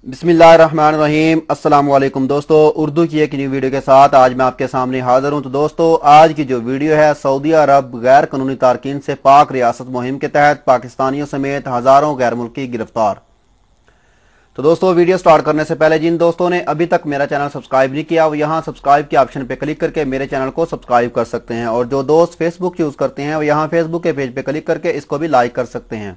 बिस्मिल्लाहिर्रहमानिर्रहीम। अस्सलाम वालेकुम दोस्तों, उर्दू की एक न्यू वीडियो के साथ आज मैं आपके सामने हाजिर हूं। तो दोस्तों, आज की जो वीडियो है, सऊदी अरब गैर कानूनी तारकीन से पाक रियासत मुहिम के तहत पाकिस्तानियों समेत हजारों गैर मुल्की गिरफ्तार। तो दोस्तों, वीडियो स्टार्ट करने से पहले जिन दोस्तों ने अभी तक मेरा चैनल सब्सक्राइब नहीं किया वो यहाँ सब्सक्राइब के ऑप्शन पे क्लिक करके मेरे चैनल को सब्सक्राइब कर सकते हैं, और जो दोस्त फेसबुक यूज करते हैं वो यहाँ फेसबुक के पेज पे क्लिक करके इसको भी लाइक कर सकते हैं,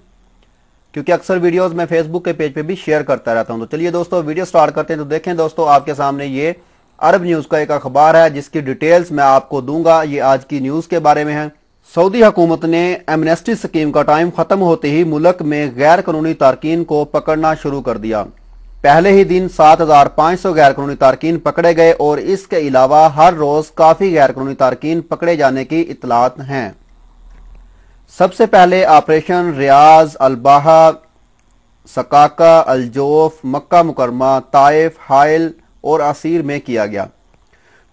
क्योंकि अक्सर वीडियोस मैं फेसबुक के पेज पे भी शेयर करता रहता हूं। तो चलिए दोस्तों, वीडियो स्टार्ट करते हैं। तो देखें दोस्तों, आपके सामने ये अरब न्यूज का एक अखबार है जिसकी डिटेल्स मैं आपको दूंगा। ये आज की न्यूज के बारे में है। सऊदी हुकूमत ने एमनेस्टी स्कीम का टाइम खत्म होते ही मुल्क में गैर कानूनी तारकीन को पकड़ना शुरू कर दिया। पहले ही दिन 7500 गैर कानूनी तारकीन पकड़े गए और इसके अलावा हर रोज काफी गैर कानूनी तारकीन पकड़े जाने की इतलात हैं। सबसे पहले ऑपरेशन रियाज, अलबाहा, सकाका, अलजोफ, मक्का मुकरमा, ताइफ, हाइल और असीर में किया गया।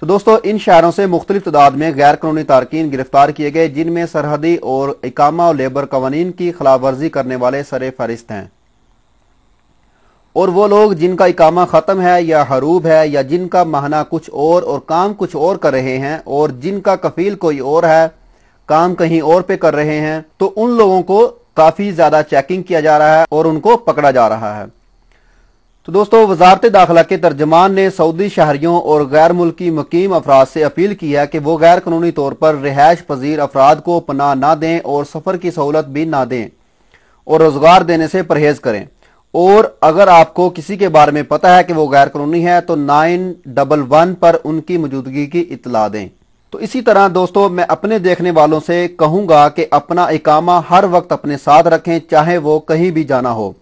तो दोस्तों, इन शहरों से मुख्तलिफ तादाद में गैर कानूनी तारकीन गिरफ्तार किए गए, जिनमें सरहदी और इकामा और लेबर कवानीन की खिलाफ वर्जी करने वाले सरे फहरिस्त हैं। और वो लोग जिनका इकामा खत्म है या हरूब है, या जिनका माहना कुछ और काम कुछ और कर रहे हैं, और जिनका कफील कोई और है, काम कहीं और पे कर रहे हैं, तो उन लोगों को काफी ज्यादा चेकिंग किया जा रहा है और उनको पकड़ा जा रहा है। तो दोस्तों, वजारत दाखिला के तर्जमान ने सऊदी शहरियों और गैर मुल्की मुकीम अफराद से अपील की है कि वो गैर कानूनी तौर पर रिहायश पजीर अफराद को पनाह ना दें और सफर की सहूलत भी ना दें, और रोजगार देने से परहेज करें। और अगर आपको किसी के बारे में पता है कि वो गैर कानूनी है तो 911 पर उनकी मौजूदगी की इत्तला दें। तो इसी तरह दोस्तों, मैं अपने देखने वालों से कहूंगा कि अपना इकामा हर वक्त अपने साथ रखें, चाहे वो कहीं भी जाना हो।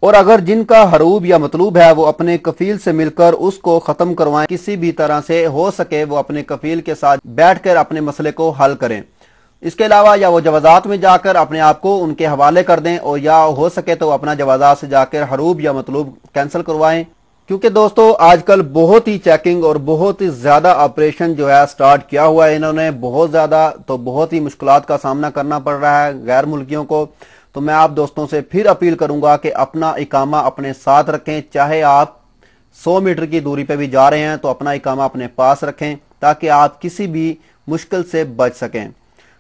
और अगर जिनका हरूब या मतलूब है वो अपने कफील से मिलकर उसको खत्म करवाएं। किसी भी तरह से हो सके वो अपने कफील के साथ बैठकर अपने मसले को हल करें। इसके अलावा या वो जवाजात में जाकर अपने आप को उनके हवाले कर दें, और या हो सके तो अपना जवाजात से जाकर हरूब या मतलूब कैंसिल करवाएं। क्योंकि दोस्तों, आजकल बहुत ही चेकिंग और बहुत ही ज्यादा ऑपरेशन जो है स्टार्ट किया हुआ है इन्होंने। बहुत ही मुश्किलात का सामना करना पड़ रहा है गैर मुल्कियों को। तो मैं आप दोस्तों से फिर अपील करूंगा कि अपना इकामा अपने साथ रखें। चाहे आप 100 मीटर की दूरी पे भी जा रहे हैं तो अपना इकामा अपने पास रखें, ताकि आप किसी भी मुश्किल से बच सकें।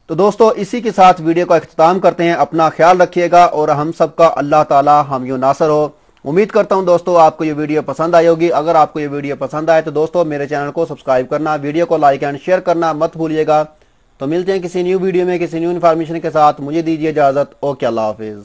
तो दोस्तों, इसी के साथ वीडियो का इख्तिताम करते हैं। अपना ख्याल रखिएगा और हम सबका अल्लाह ताला हामी नासर हो। उम्मीद करता हूं दोस्तों आपको ये वीडियो पसंद आई होगी। अगर आपको ये वीडियो पसंद आए तो दोस्तों मेरे चैनल को सब्सक्राइब करना, वीडियो को लाइक एंड शेयर करना मत भूलिएगा। तो मिलते हैं किसी न्यू वीडियो में किसी न्यू इन्फॉर्मेशन के साथ। मुझे दीजिए इजाजत। ओके, अल्लाह हाफिज।